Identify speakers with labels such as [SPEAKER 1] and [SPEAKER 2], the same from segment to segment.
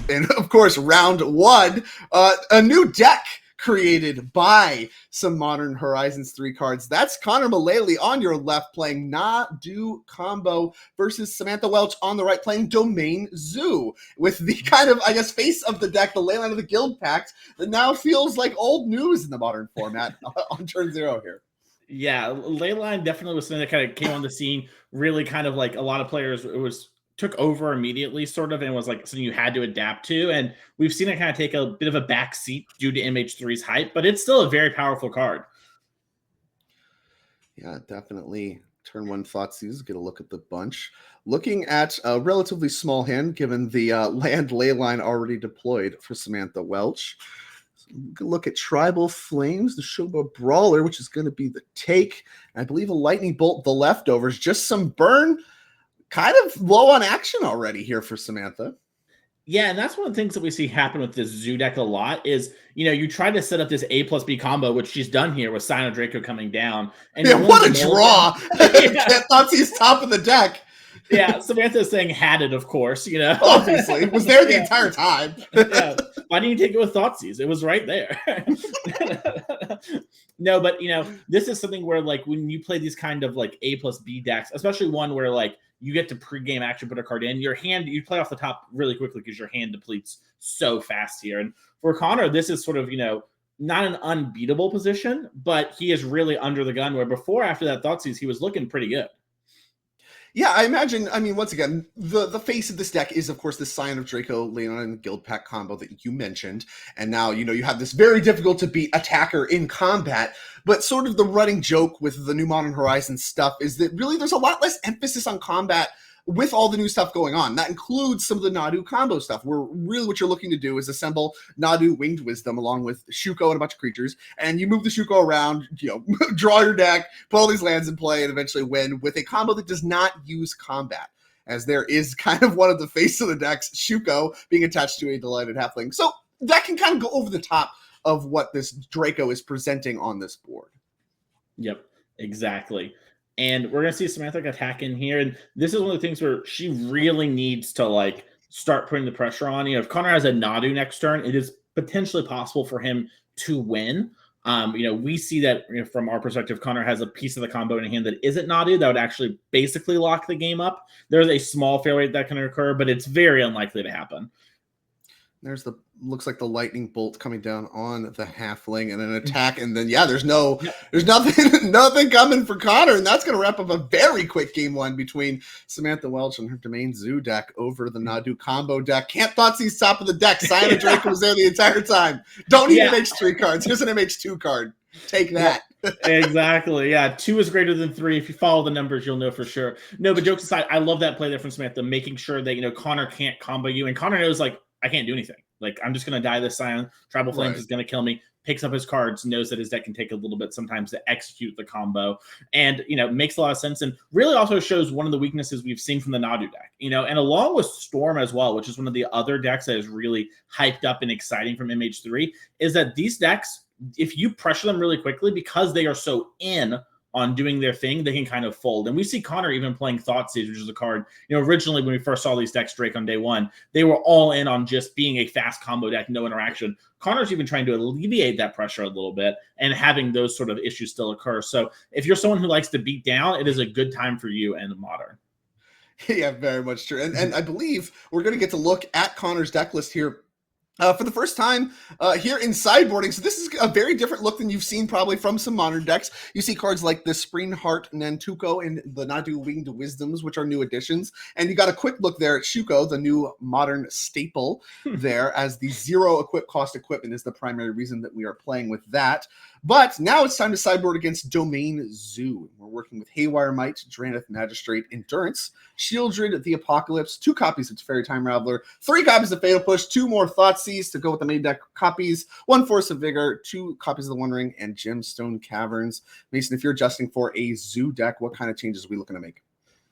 [SPEAKER 1] And of course, round one, a new deck created by some Modern Horizons 3 cards. That's Connor Mullally on your left playing Na-Do Combo versus Samantha Welch on the right playing Domain Zoo, with the kind of, I guess, face of the deck, the Leyline of the Guild Pact, that now feels like old news in the Modern format on turn 0 here.
[SPEAKER 2] Yeah, Leyline definitely was something that kind of came on the scene, really kind of like a lot of players, took over immediately, sort of, and was like something you had to adapt to. And we've seen it kind of take a bit of a back seat due to MH3's hype, but it's still a very powerful card.
[SPEAKER 1] Yeah, definitely. Turn 1 Thoughtseize, get a look at the bunch. Looking at a relatively small hand, given the land Leyline already deployed for Samantha Welch. So look at Tribal Flames, the Showdown Brawler, which is going to be the take. I believe a Lightning Bolt, the leftovers. Just some burn. Kind of low on action already here for Samantha.
[SPEAKER 2] Yeah, and that's one of the things that we see happen with this Zoo deck a lot is, you try to set up this A plus B combo, which she's done here with Sino Draco coming down. And
[SPEAKER 1] yeah, what a draw. Yeah. Thought's top of the deck.
[SPEAKER 2] Yeah, Samantha's saying had it, of course,
[SPEAKER 1] Obviously. It was there the entire time.
[SPEAKER 2] Yeah. Why didn't you take it with Thoughtseize? It was right there. No, but, this is something where, like, when you play these kind of, like, A plus B decks, especially one where, like, you get to pregame action, put a card in, your hand, you play off the top really quickly because your hand depletes so fast here. And for Connor, this is sort of, not an unbeatable position, but he is really under the gun, where before, after that Thoughtseize, he was looking pretty good.
[SPEAKER 1] Yeah, I imagine, once again, the face of this deck is, of course, the Scion of Draco, Leon, and Guild Pack combo that you mentioned. And now, you have this very difficult to beat attacker in combat. But sort of the running joke with the new Modern Horizons stuff is that really there's a lot less emphasis on combat with all the new stuff going on. That includes some of the Na-Do combo stuff, where really what you're looking to do is assemble Na-Do Winged Wisdom along with Shuko and a bunch of creatures, and you move the Shuko around, draw your deck, put all these lands in play, and eventually win with a combo that does not use combat, as there is kind of one of the face of the decks, Shuko, being attached to a Delighted Halfling. So that can kind of go over the top of what this Draco is presenting on this board.
[SPEAKER 2] Yep, exactly. And we're going to see Samantha attack in here. And this is one of the things where she really needs to, like, start putting the pressure on. If Connor has a Na-Do next turn, it is potentially possible for him to win. We see that from our perspective, Connor has a piece of the combo in hand that isn't Na-Do that would actually basically lock the game up. There's a small fail rate that can occur, but it's very unlikely to happen.
[SPEAKER 1] There's looks like the lightning bolt coming down on the halfling and an attack, and then there's nothing coming for Connor, and that's going to wrap up a very quick game one between Samantha Welch and her Domain Zoo deck over the Na-Do combo deck. Can't Thoughtseize top of the deck. Simon Draco was there the entire time. Don't need MH3 cards. Here's an MH2 card. Take that.
[SPEAKER 2] Exactly. Yeah, 2 is greater than 3. If you follow the numbers, you'll know for sure. No, but jokes aside, I love that play there from Samantha, making sure that Connor can't combo you, and Connor knows, like, I can't do anything. Like, I'm just going to die this Scion. Tribal Flames is going to kill me. Picks up his cards, knows that his deck can take a little bit sometimes to execute the combo. And, makes a lot of sense. And really also shows one of the weaknesses we've seen from the Na-Do deck. And along with Storm as well, which is one of the other decks that is really hyped up and exciting from MH3, is that these decks, if you pressure them really quickly, because they are so in on doing their thing, they can kind of fold. And we see Connor even playing Thoughtseize, which is a card, originally when we first saw these decks Drake on day one, they were all in on just being a fast combo deck, no interaction. Connor's even trying to alleviate that pressure a little bit and having those sort of issues still occur. So if you're someone who likes to beat down, it is a good time for you and Modern.
[SPEAKER 1] Yeah, very much true. And I believe we're going to get to look at Connor's deck list here for the first time here in Sideboarding. So this is a very different look than you've seen probably from some modern decks. You see cards like the Springheart Nantuko and the Na-Do Winged Wisdoms, which are new additions. And you got a quick look there at Shuko, the new modern staple there, as the 0 cost equipment is the primary reason that we are playing with that. But now it's time to sideboard against Domain Zoo. We're working with Haywire Might, Drannith Magistrate, Endurance, Shieldred, the Apocalypse, 2 copies of Fairy Time Raveler, 3 copies of Fatal Push, 2 more Thoughtseize to go with the main deck copies, 1 Force of Vigor, 2 copies of the One Ring, and Gemstone Caverns. Mason, if you're adjusting for a Zoo deck, what kind of changes are we looking to make?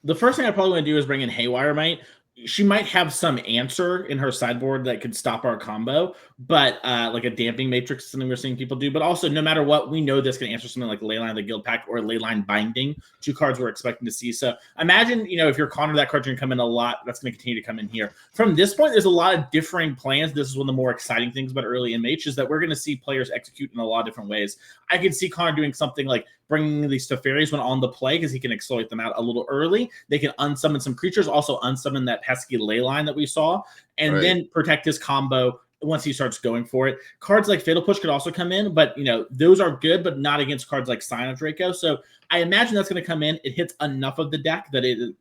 [SPEAKER 2] The first thing I probably want to do is bring in Haywire Might. she might have some answer in her sideboard that could stop our combo, but like a damping matrix is something we're seeing people do. But also, no matter what, we know this can answer something like Leyline of the Guild Pact or Leyline Binding, 2 cards we're expecting to see. So imagine, if you're Connor, that card's going to come in a lot. That's going to continue to come in here. From this point, there's a lot of differing plans. This is one of the more exciting things about early MH is that we're going to see players execute in a lot of different ways. I could see Connor doing something like bringing these Teferis when on the play because he can exploit them out a little early. They can unsummon some creatures, also unsummon that pesky Leyline that we saw, and then protect his combo once he starts going for it. Cards like Fatal Push could also come in, but those are good, but not against cards like Sign of Draco. So I imagine that's going to come in. It hits enough of the deck that it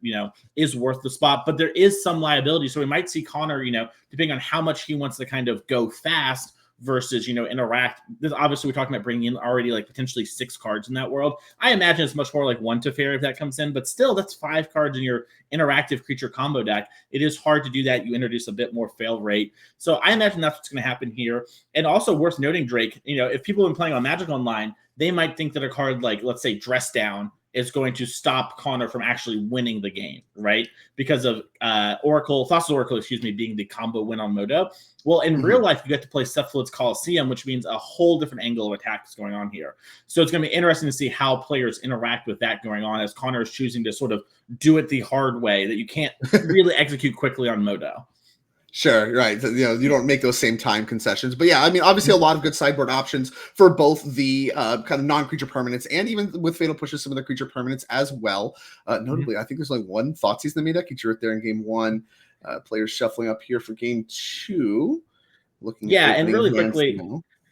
[SPEAKER 2] is worth the spot, but there is some liability. So we might see Connor, depending on how much he wants to kind of go fast versus interact. This obviously we're talking about bringing in already like potentially 6 cards in that world. I imagine it's much more like 1 Teferi if that comes in, but still that's 5 cards in your interactive creature combo deck. It is hard to do that. You introduce a bit more fail rate. So I imagine that's what's going to happen here. And also worth noting, Drake, if people have been playing on Magic Online, they might think that a card like, let's say, Dress Down is going to stop Connor from actually winning the game, right? Because of Thassa's Oracle, being the combo win on Modo. Well, in real life, you get to play Cephalid's Coliseum, which means a whole different angle of attack is going on here. So it's going to be interesting to see how players interact with that going on as Connor is choosing to sort of do it the hard way that you can't really execute quickly on Modo.
[SPEAKER 1] Sure, right. You don't make those same time concessions. But yeah, I mean, obviously a lot of good sideboard options for both the kind of non-creature permanents and even with Fatal Pushes, some of the creature permanents as well. Notably, I think there's only 1 Thoughtseize in the main deck. You drew it there in game 1. Players shuffling up here for game 2.
[SPEAKER 2] And really quickly,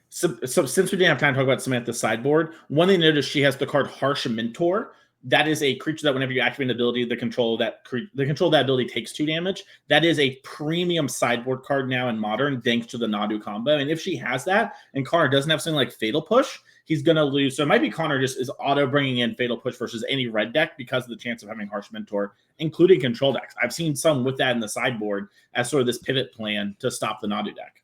[SPEAKER 2] so since we didn't have time to talk about Samantha's sideboard, one thing to notice, she has the card Harsh Mentor. That is a creature that whenever you activate an ability, the control of that ability takes 2 damage. That is a premium sideboard card now in Modern, thanks to the Nadu combo. And if she has that, and Connor doesn't have something like Fatal Push, he's going to lose. So it might be Connor just is auto bringing in Fatal Push versus any red deck because of the chance of having Harsh Mentor, including control decks. I've seen some with that in the sideboard as sort of this pivot plan to stop the Nadu deck.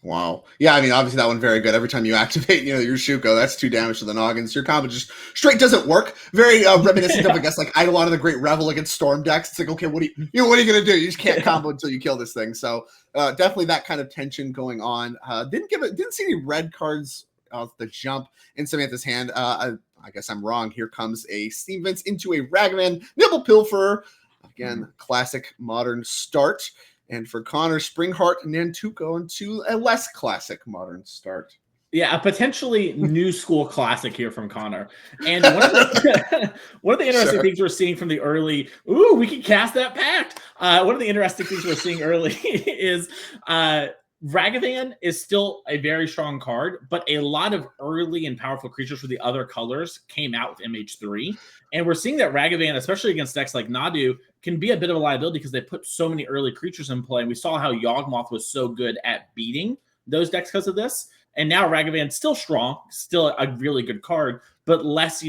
[SPEAKER 1] Wow. Yeah, I mean, obviously that one very good. Every time you activate, your Shuko, that's 2 damage to the noggins. Your combo just straight doesn't work. Very reminiscent of, I guess, like Eidolon of the Great Revel against Storm decks. It's like, okay, what are you gonna do? You just can't combo until you kill this thing. So definitely that kind of tension going on. Didn't see any red cards off the jump in Samantha's hand. I guess I'm wrong. Here comes a Steam Vince into a Ragavan, Nibble Pilfer. Again, classic Modern start. And for Connor, Springheart and Nantuko into a less classic Modern start.
[SPEAKER 2] Yeah, a potentially new school classic here from Connor. And one of the interesting things we're seeing from the early, we can cast that pact. One of the interesting things we're seeing early is Ragavan is still a very strong card, but a lot of early and powerful creatures for the other colors came out with MH3. And we're seeing that Ragavan, especially against decks like Nadu, can be a bit of a liability because they put so many early creatures in play. And we saw how Yawgmoth was so good at beating those decks because of this. And now Ragavan's still strong, still a really good card, but less,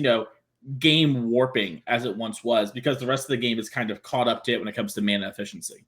[SPEAKER 2] game warping as it once was because the rest of the game is kind of caught up to it when it comes to mana efficiency.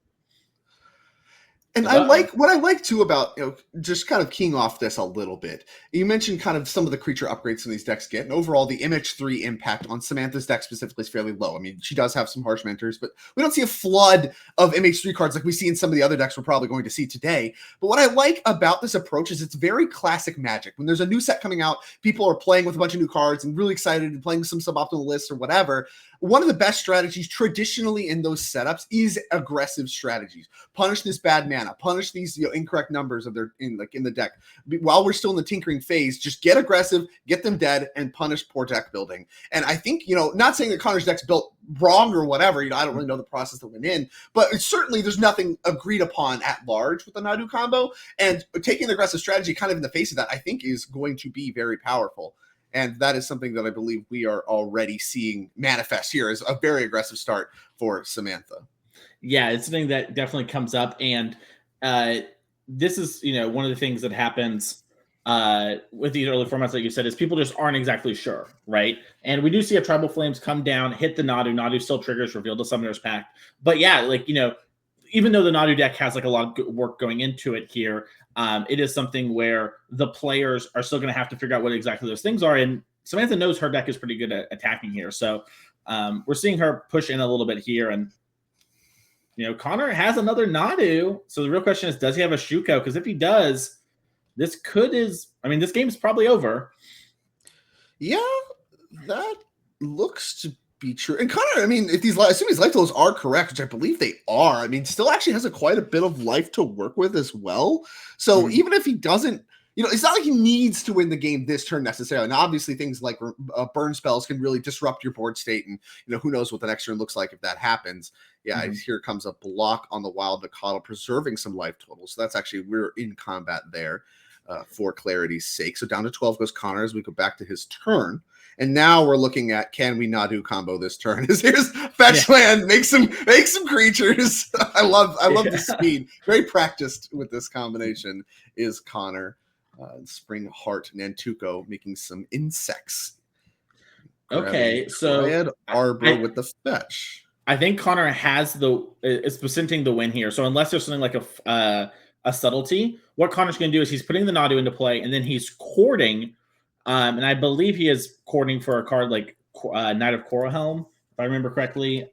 [SPEAKER 1] And what I like too about, just kind of keying off this a little bit. You mentioned kind of some of the creature upgrades some of these decks get, and overall the MH3 impact on Samantha's deck specifically is fairly low. I mean, she does have some Harsh Mentors, but we don't see a flood of MH3 cards like we see in some of the other decks we're probably going to see today. But what I like about this approach is it's very classic Magic. When there's a new set coming out, people are playing with a bunch of new cards and really excited and playing some suboptimal lists or whatever. One of the best strategies traditionally in those setups is aggressive strategies. Punish this bad mana, punish these incorrect numbers of in the deck. While we're still in the tinkering phase, just get aggressive, get them dead, and punish poor deck building. And I think, not saying that Connor's deck's built wrong or whatever, I don't really know the process that went in, but certainly there's nothing agreed upon at large with the Nadu combo. And taking the aggressive strategy kind of in the face of that, I think is going to be very powerful. And that is something that I believe we are already seeing manifest here as a very aggressive start for Samantha.
[SPEAKER 2] Yeah, it's something that definitely comes up. And this is, one of the things that happens with these early formats, like you said, is people just aren't exactly sure, right? And we do see a Tribal Flames come down, hit the Nadu. Nadu still triggers, revealed to Summoner's Pact. But yeah, even though the Nadu deck has like a lot of work going into it here, it is something where the players are still going to have to figure out what exactly those things are. And Samantha knows her deck is pretty good at attacking here. So we're seeing her push in a little bit here. And Connor has another Nadu. So the real question is, does he have a Shuko? Because if he does, this game's probably over.
[SPEAKER 1] Yeah, that looks to be true. And Connor, if assuming these life totals are correct, which I believe they are, still actually has quite a bit of life to work with as well. So even if he doesn't, it's not like he needs to win the game this turn necessarily. And obviously things like burn spells can really disrupt your board state. And, who knows what the next turn looks like if that happens. Yeah, here comes a block on the Wild Mikado, preserving some life totals. So that's actually, we're in combat there for clarity's sake. So down to 12 goes Connor as we go back to his turn. And now we're looking at, can we Nadu combo this turn? Here's fetch land, make some creatures. I love the speed. Very practiced with this combination is Connor. Spring Heart Nantuko making some insects.
[SPEAKER 2] Okay, so
[SPEAKER 1] Arbor with the fetch.
[SPEAKER 2] I think Connor is presenting the win here. So unless there's something like a subtlety, what Connor's going to do is he's putting the Nadu into play, and then he's courting. And I believe he is courting for a card like Knight of Coral Helm, if I remember correctly.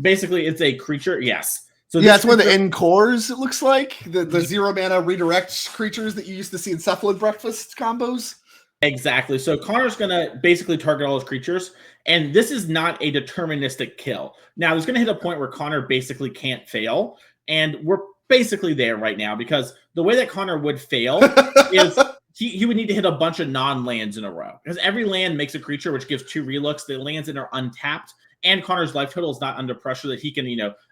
[SPEAKER 2] Basically, it's a creature. Yes. So
[SPEAKER 1] it's one of the end cores, it looks like. The 0 mana redirect creatures that you used to see in Cephalid Breakfast combos.
[SPEAKER 2] Exactly. So Connor's going to basically target all his creatures, and this is not a deterministic kill. Now, there's going to hit a point where Connor basically can't fail, and we're basically there right now because the way that Connor would fail is he would need to hit a bunch of non-lands in a row because every land makes a creature, which gives 2 relooks. The lands in are untapped, and Connor's life total is not under pressure that he can,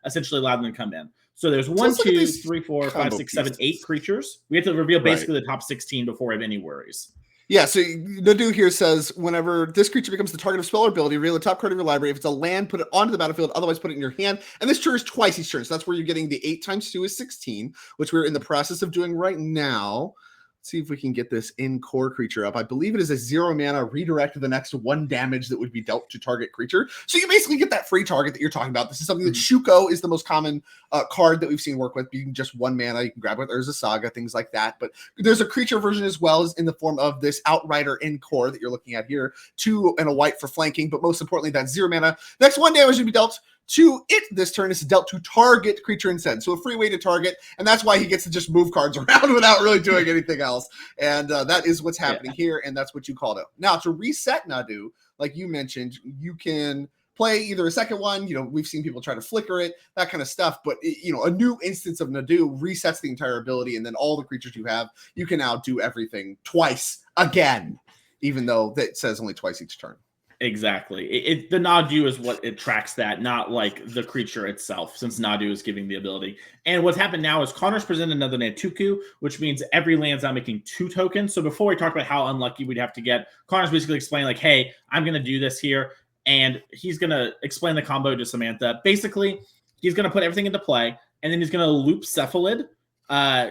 [SPEAKER 2] essentially allow them to come in. So there's 1, 2, 3, 4, 5, 6, 7, 8 creatures. We have to reveal basically the top 16 before we have any worries.
[SPEAKER 1] Yeah, so Nadu here says, whenever this creature becomes the target of spell or ability, reveal the top card of your library. If it's a land, put it onto the battlefield, otherwise put it in your hand. And this triggers twice each turn. So that's where you're getting the 8 times 2 is 16, which we're in the process of doing right now. Let's see if we can get this in core creature up. I believe it is a 0 mana redirect to the next 1 damage that would be dealt to target creature. So you basically get that free target that you're talking about. This is something that Shuko is the most common card that we've seen work with. Being just 1 mana, you can grab it. There's a Saga, things like that. But there's a creature version as well as in the form of this Outrider in core that you're looking at here. 2 and a white for flanking, but most importantly, that 0 mana. Next 1 damage would be dealt to it this turn is dealt to target creature instead. So a free way to target, and that's why he gets to just move cards around without really doing anything else. And that is what's happening here, and that's what you called it. Now, to reset Nadu, like you mentioned, you can play either a second one. We've seen people try to flicker it, that kind of stuff. But, a new instance of Nadu resets the entire ability, and then all the creatures you have, you can now do everything twice again, even though that says only twice each turn.
[SPEAKER 2] Exactly. The Nadu is what attracts that, not like the creature itself, since Nadu is giving the ability. And what's happened now is Connor's presented another Nantuko, which means every land's now making 2 tokens. So before we talk about how unlucky we'd have to get, Connor's basically explaining like, hey, I'm going to do this here. And he's going to explain the combo to Samantha. Basically, he's going to put everything into play, and then he's going to loop Cephalid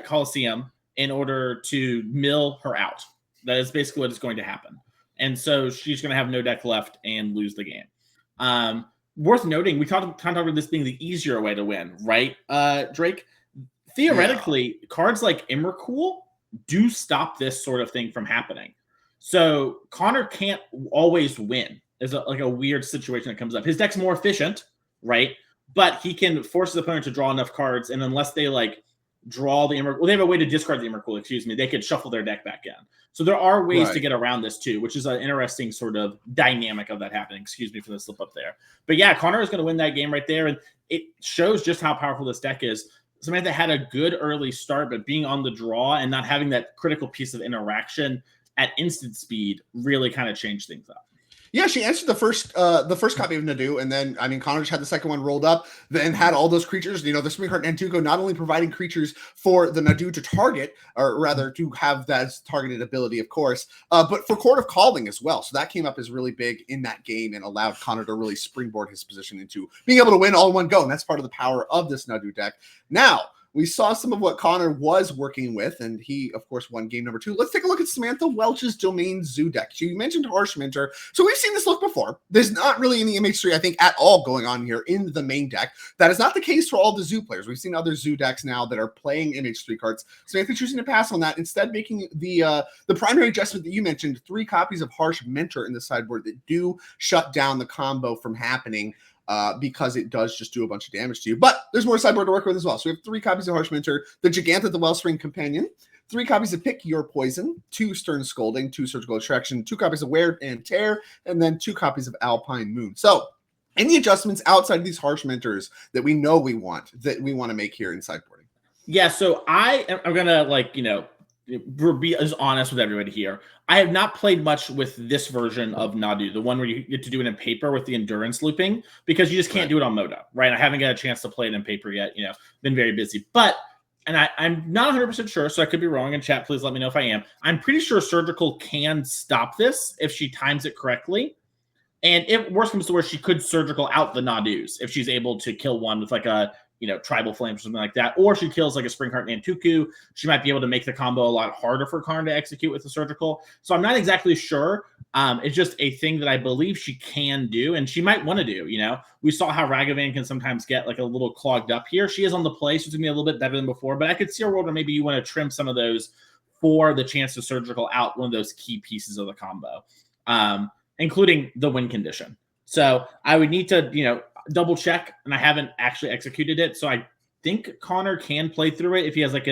[SPEAKER 2] Coliseum in order to mill her out. That is basically what is going to happen. And so she's going to have no deck left and lose the game. Worth noting, we kind of talked about this being the easier way to win, right, Drake? Theoretically, cards like Emrakul do stop this sort of thing from happening. So Connor can't always win. There's a weird situation that comes up. His deck's more efficient, right? But he can force his opponent to draw enough cards, and unless they draw the Emrakul, they have a way to discard the Emrakul, they could shuffle their deck back in. So there are ways to get around this too, which is an interesting sort of dynamic of that happening. Excuse me for the slip up there. But yeah, Connor is going to win that game right there. And it shows just how powerful this deck is. Samantha had a good early start, but being on the draw and not having that critical piece of interaction at instant speed really kind of changed things up.
[SPEAKER 1] Yeah, she answered the first copy of Nadu, and then Connor just had the second one rolled up, then had all those creatures. The Spring Heart Nantuko not only providing creatures for the Nadu to target, or rather to have that targeted ability, of course, but for Court of Calling as well. So that came up as really big in that game and allowed Connor to really springboard his position into being able to win all in one go, and that's part of the power of this Nadu deck. Now, we saw some of what Connor was working with, and he, of course, won game number 2. Let's take a look at Samantha Welch's Domain Zoo deck. You mentioned Harsh Minter. So we've seen this look before. There's not really any MH3, I think, at all going on here in the main deck. That is not the case for all the Zoo players. We've seen other Zoo decks now that are playing MH3 cards. Samantha choosing to pass on that, instead making the primary adjustment that you mentioned, 3 copies of Harsh Minter in the sideboard that do shut down the combo from happening. because it does just do a bunch of damage to you. But there's more sideboard to work with as well. So we have 3 copies of Harsh Minter, the Giganta, the Wellspring Companion, 3 copies of Pick Your Poison, 2 Stern Scolding, 2 Surgical Extraction, 2 copies of Wear and Tear, and then 2 copies of Alpine Moon. So any adjustments outside of these Harsh Minters that we know we want to make here in sideboarding?
[SPEAKER 2] Yeah, so I'm gonna be as honest with everybody here. I have not played much with this version of Nadu, the one where you get to do it in paper with the endurance looping, because you just can't do it on Moda, right? I haven't got a chance to play it in paper yet. Been very busy, but I'm not 100% sure, so I could be wrong. In chat, please let me know if I am. I'm pretty sure Surgical can stop this if she times it correctly. And if worst comes to worst, she could Surgical out the Nadus if she's able to kill one with like a Tribal Flame or something like that. Or she kills like a Springheart Nantuku. She might be able to make the combo a lot harder for Karn to execute with the Surgical. So I'm not exactly sure. It's just a thing that I believe she can do, and she might want to do. We saw how Ragavan can sometimes get like a little clogged up here. She is on the play, so it's gonna be a little bit better than before. But I could see a world where maybe you want to trim some of those for the chance to Surgical out one of those key pieces of the combo, including the win condition. So I would need to, double check, and I haven't actually executed it. So I think Connor can play through it if he has like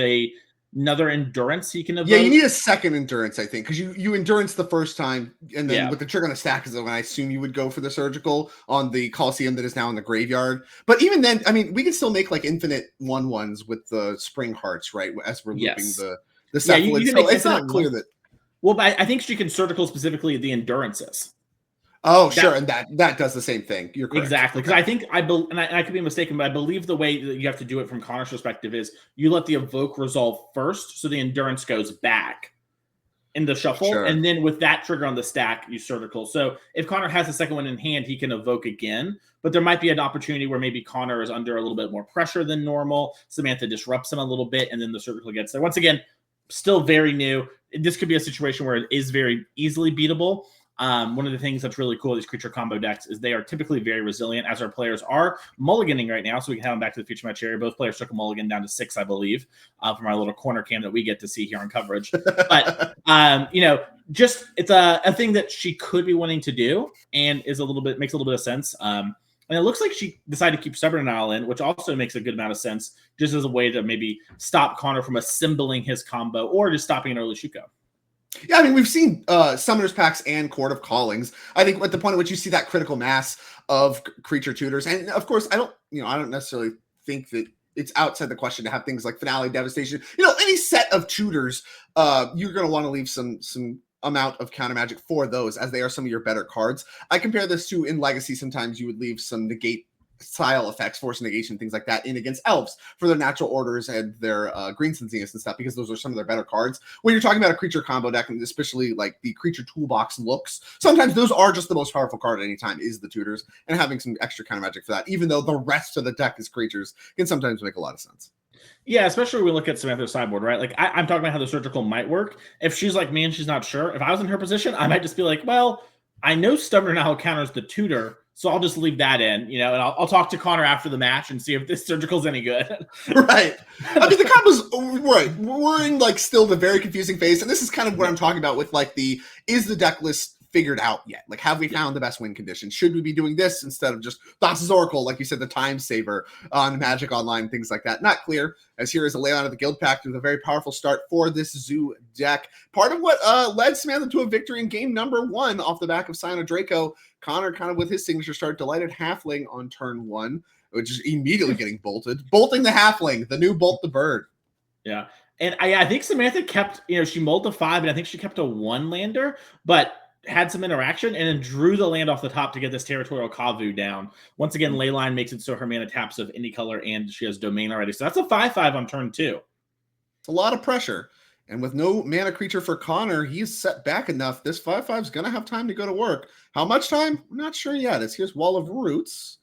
[SPEAKER 2] another endurance he can evoke.
[SPEAKER 1] Yeah, you need a second endurance, I think, because you endurance the first time, and then with the trigger on the stack is when I assume you would go for the Surgical on the Coliseum that is now in the graveyard. But even then, I mean, we can still make like infinite 1/1s with the Spring Hearts, right? As we're looping the Cephalid. So it's not clear that.
[SPEAKER 2] Well, but I think she can Surgical specifically the endurances.
[SPEAKER 1] Oh, sure, and that does the same thing. You're correct.
[SPEAKER 2] Exactly, because I think and I could be mistaken, but I believe the way that you have to do it from Connor's perspective is you let the evoke resolve first, so the endurance goes back in the shuffle, and then with that trigger on the stack, you Surgical. So if Connor has the second one in hand, he can evoke again, but there might be an opportunity where maybe Connor is under a little bit more pressure than normal. Samantha disrupts him a little bit, and then the Surgical gets there. Once again, still very new. This could be a situation where it is very easily beatable. One of the things that's really cool with these creature combo decks is they are typically very resilient, as our players are mulliganing right now, so we can have them back to the future match area. Both players took a mulligan down to 6, I believe, from our little corner cam that we get to see here on coverage. But just it's a thing that she could be wanting to do, and makes a little bit of sense. And it looks like she decided to keep Stubborn Denial in, which also makes a good amount of sense, just as a way to maybe stop Connor from assembling his combo or just stopping an early Shuko.
[SPEAKER 1] Yeah, I mean, we've seen Summoner's Packs and Court of Callings. I think at the point at which you see that critical mass of creature tutors, and of course, I don't necessarily think that it's outside the question to have things like Finale, Devastation. Any set of tutors, you're going to want to leave some amount of counter magic for those, as they are some of your better cards. I compare this to in Legacy. Sometimes you would leave some negate style effects, force negation, things like that in against elves for their natural orders and their green Zinzias and stuff, because those are some of their better cards. When you're talking about a creature combo deck, and especially like the creature toolbox looks, sometimes those are just the most powerful card at any time is the tutors, and having some extra counter magic for that, even though the rest of the deck is creatures, can sometimes make a lot of sense.
[SPEAKER 2] Yeah, especially when we look at Samantha's sideboard, right? Like I'm talking about how the Surgical might work. If she's like me and she's not sure, if I was in her position, I might just be like, well, I know Stubborn now counters the tutor, so I'll just leave that in, and I'll talk to Connor after the match and see if this Surgical's any good.
[SPEAKER 1] Right. I mean, the combos, right. We're in like still the very confusing phase, and this is kind of what I'm talking about with like is the deck list figured out yet? Like, have we found the best win condition? Should we be doing this instead of just Thoughts' Oracle, like you said, the time saver on Magic Online, things like that? Not clear, as here is a layout of the Guild Pact with a very powerful start for this Zoo deck. Part of what led Samantha to a victory in game number 1 off the back of Sino Draco. Connor, kind of with his signature start, Delighted Halfling on turn 1, which is immediately getting bolted. Bolting the Halfling, the new Bolt the Bird.
[SPEAKER 2] Yeah. And I think Samantha kept, she mulled to 5, and I think she kept a 1-lander, but had some interaction and then drew the land off the top to get this Territorial Kavu down. Once again, Leyline makes it so her mana taps of any color, and she has Domain already. So that's a 5/5 on turn 2.
[SPEAKER 1] It's a lot of pressure. And with no mana creature for Connor, he's set back enough. This 5/5 is going to have time to go to work. How much time? I'm not sure yet. Here's Wall of Roots.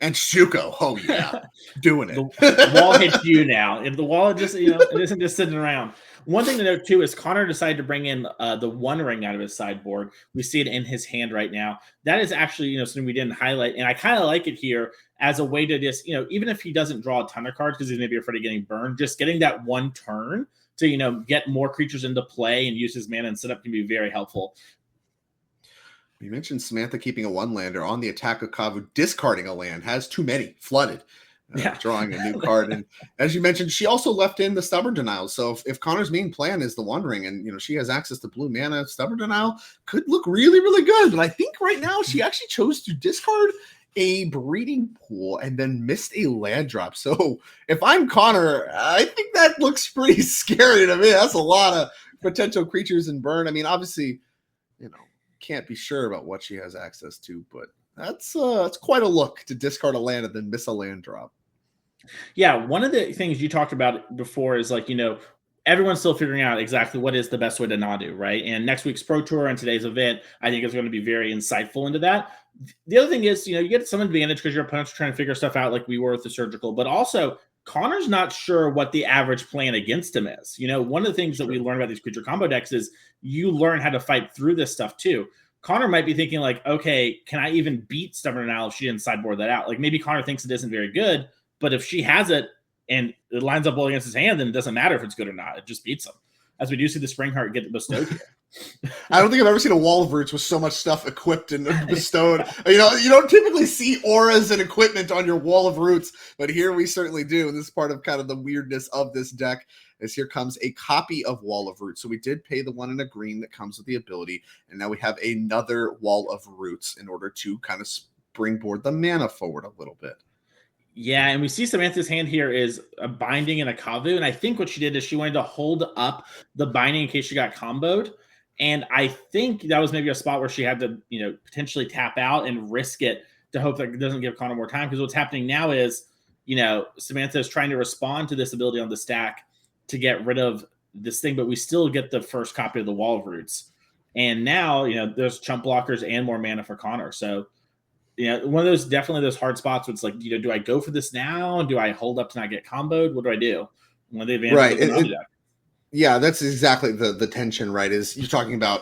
[SPEAKER 1] And Shuko. Oh, yeah. Doing it.
[SPEAKER 2] The wall hits you now. If the wall just, it isn't just sitting around. One thing to note, too, is Connor decided to bring in the One Ring out of his sideboard. We see it in his hand right now. That is actually, something we didn't highlight. And I kind of like it here as a way to just, even if he doesn't draw a ton of cards because he's maybe afraid of getting burned, just getting that one turn to, get more creatures into play and use his mana and setup can be very helpful.
[SPEAKER 1] You mentioned Samantha keeping a one-lander on the attack of Kavu, discarding a land, has too many, flooded,
[SPEAKER 2] Yeah.
[SPEAKER 1] drawing a new card. And as you mentioned, she also left in the Stubborn Denial. So if Connor's main plan is the One Ring and, she has access to blue mana, Stubborn Denial could look really, really good. But I think right now she actually chose to discard a breeding pool and then missed a land drop. So if I'm Connor, I think that looks pretty scary to me. That's a lot of potential creatures in burn. I mean, obviously, can't be sure about what she has access to, but that's quite a look to discard a land and then miss a land drop.
[SPEAKER 2] Yeah, one of the things you talked about before is like, everyone's still figuring out exactly what is the best way to Nadu, right? And next week's Pro Tour and today's event, I think is going to be very insightful into that. The other thing is, you get some advantage because your opponents are trying to figure stuff out like we were with the Surgical, but also Connor's not sure what the average plan against him is. One of the things that we learn about these creature combo decks is you learn how to fight through this stuff too. Connor might be thinking like, okay, can I even beat Stubborn Denial if she didn't sideboard that out? Like maybe Connor thinks it isn't very good, but if she has it and it lines up well against his hand, then it doesn't matter if it's good or not. It just beats him. As we do see the Spring Heart get bestowed here.
[SPEAKER 1] I don't think I've ever seen a Wall of Roots with so much stuff equipped and bestowed. You don't typically see auras and equipment on your Wall of Roots, but here we certainly do. And this is part of kind of the weirdness of this deck. As here comes a copy of Wall of Roots. So we did pay the 1 in a green that comes with the ability, and now we have another Wall of Roots in order to kind of springboard the mana forward a little bit.
[SPEAKER 2] Yeah, and we see Samantha's hand here is a binding and a Kavu, and I think what she did is she wanted to hold up the binding in case she got comboed, and I think that was maybe a spot where she had to, potentially tap out and risk it to hope that it doesn't give Connor more time, because what's happening now is, Samantha is trying to respond to this ability on the stack to get rid of this thing, but we still get the first copy of the Wall of Roots. And now, there's chump blockers and more mana for Connor. So, one of those, definitely those hard spots where it's like, do I go for this now? Do I hold up to not get comboed? What do I do? One of the advantages
[SPEAKER 1] right. Yeah, that's exactly the tension, right? Is you're talking about,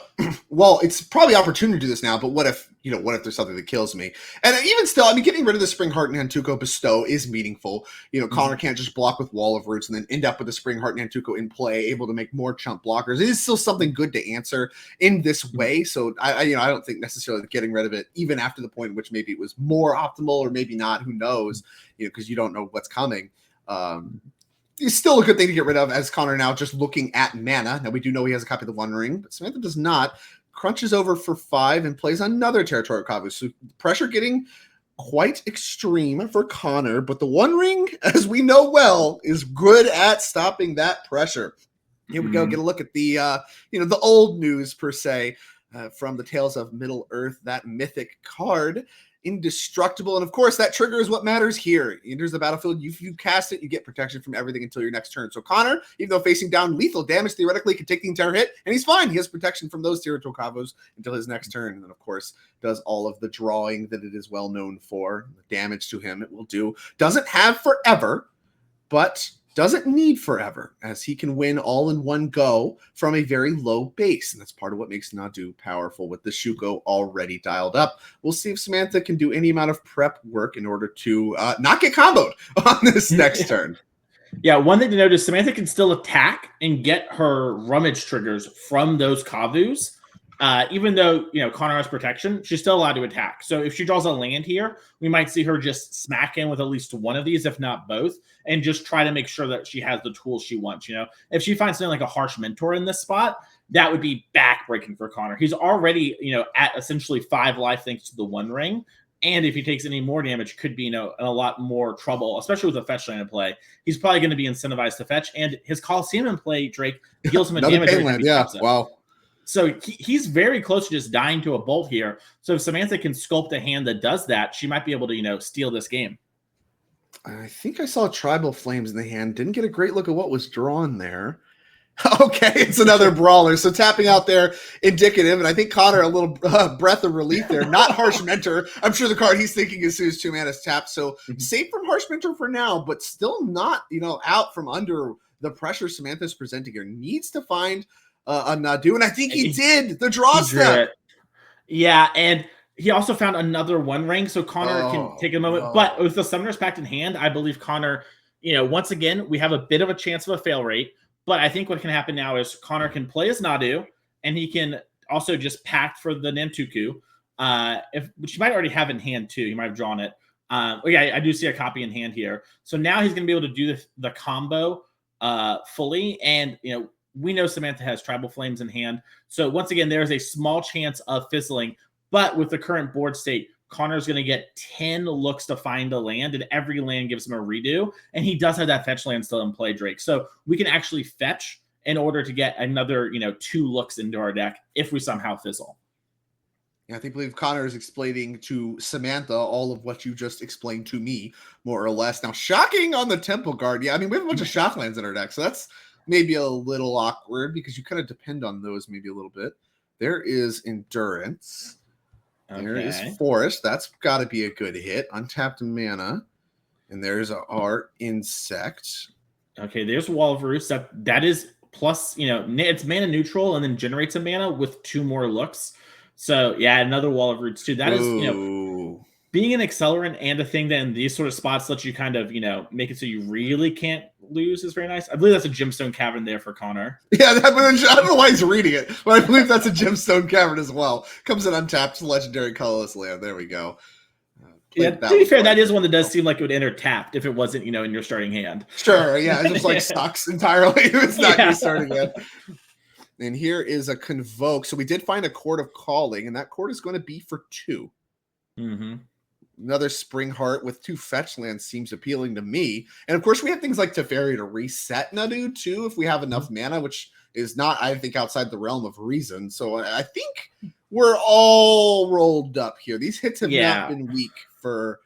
[SPEAKER 1] well, it's probably opportunity to do this now, but what if there's something that kills me? And even still, I mean, getting rid of the Spring Heart and Nantuko bestow is meaningful. Connor can't just block with Wall of Roots and then end up with the Spring Heart and Nantuko in play, able to make more chump blockers. It is still something good to answer in this way. So I don't think necessarily getting rid of it, even after the point in which maybe it was more optimal or maybe not, who knows, because you don't know what's coming. It's still a good thing to get rid of, as Connor now just looking at mana. Now, we do know he has a copy of the One Ring, but Samantha does not. Crunches over for 5 and plays another Territorial Kavu. So pressure getting quite extreme for Connor, but the One Ring, as we know well, is good at stopping that pressure. Here we go. Get a look at the, the old news, per se, from the Tales of Middle Earth, that mythic card. Indestructible, and of course that trigger is what matters here. He enters the battlefield, if you cast it, you get protection from everything until your next turn. So Connor, even though facing down lethal damage, theoretically can take the entire hit, and he's fine. He has protection from those Territorial Kavus until his next turn, and then of course does all of the drawing that it is well known for. The damage to him it will do. Doesn't have forever, but doesn't need forever, as he can win all in one go from a very low base. And that's part of what makes Nadu powerful with the Shuko already dialed up. We'll see if Samantha can do any amount of prep work in order to not get comboed on this next turn.
[SPEAKER 2] Yeah, one thing to note is Samantha can still attack and get her rummage triggers from those Kavus. Even though, Connor has protection, she's still allowed to attack. So if she draws a land here, we might see her just smack in with at least one of these, if not both, and just try to make sure that she has the tools she wants. If she finds something like a Harsh Mentor in this spot, that would be backbreaking for Connor. He's already, at essentially 5 life thanks to the One Ring. And if he takes any more damage, could be, in a lot more trouble, especially with a fetch land in play. He's probably going to be incentivized to fetch. And his Coliseum in play, Drake, deals him a damage.
[SPEAKER 1] Yeah, wow.
[SPEAKER 2] So he's very close to just dying to a bolt here. So if Samantha can sculpt a hand that does that, she might be able to, steal this game.
[SPEAKER 1] I think I saw Tribal Flames in the hand. Didn't get a great look at what was drawn there. Okay, it's another brawler. So tapping out there, indicative. And I think Connor, a little breath of relief there. Not Harsh Mentor. I'm sure the card he's thinking as soon as 2 mana is tapped. So safe from Harsh Mentor for now, but still not, out from under the pressure Samantha's presenting here. Needs to find a Nadu, and I think he did the draw step.
[SPEAKER 2] Yeah, and he also found another One Ring, so Connor can take a moment. But with the Summoner's Pact in hand, I believe Connor, once again, we have a bit of a chance of a fail rate. But I think what can happen now is Connor can play as Nadu, and he can also just pact for the Nantuku. which you might already have in hand too. You might have drawn it. Yeah, I do see a copy in hand here. So now he's going to be able to do the combo fully. And, we know Samantha has Tribal Flames in hand. So once again, there's a small chance of fizzling. But with the current board state, Connor's going to get 10 looks to find a land, and every land gives him a redo. And he does have that fetch land still in play, Drake. So we can actually fetch in order to get another, 2 looks into our deck if we somehow fizzle.
[SPEAKER 1] I believe Connor is explaining to Samantha all of what you just explained to me, more or less. Now, shocking on the Temple Guard. Yeah, I mean, we have a bunch of shock lands in our deck, so that's maybe a little awkward because you kind of depend on those maybe a little bit. There is Endurance. Okay. There is Forest. That's got to be a good hit. Untapped Mana. And there's our Insect.
[SPEAKER 2] Okay, there's Wall of Roots. That is plus, it's mana neutral and then generates a mana with 2 more looks. So, yeah, another Wall of Roots, too. That is, being an accelerant and a thing that in these sort of spots lets you kind of, make it so you really can't lose is very nice. I believe that's a Gemstone Cavern there for Connor.
[SPEAKER 1] Yeah, I don't know why he's reading it, but I believe that's a Gemstone Cavern as well. Comes in untapped, legendary colorless land. There we go.
[SPEAKER 2] Yeah, to be fair, that is one that does seem like it would enter tapped if it wasn't, in your starting hand.
[SPEAKER 1] Sure, yeah, it just sucks entirely if it's not your starting hand. And here is a Convoke. So we did find a Chord of Calling, and that chord is going to be for 2.
[SPEAKER 2] Mm-hmm.
[SPEAKER 1] Another Spring Heart with 2 fetch lands seems appealing to me. And of course, we have things like Teferi to reset Nadu too, if we have enough mana, which is not, I think, outside the realm of reason. So I think we're all rolled up here. These hits have not been weak for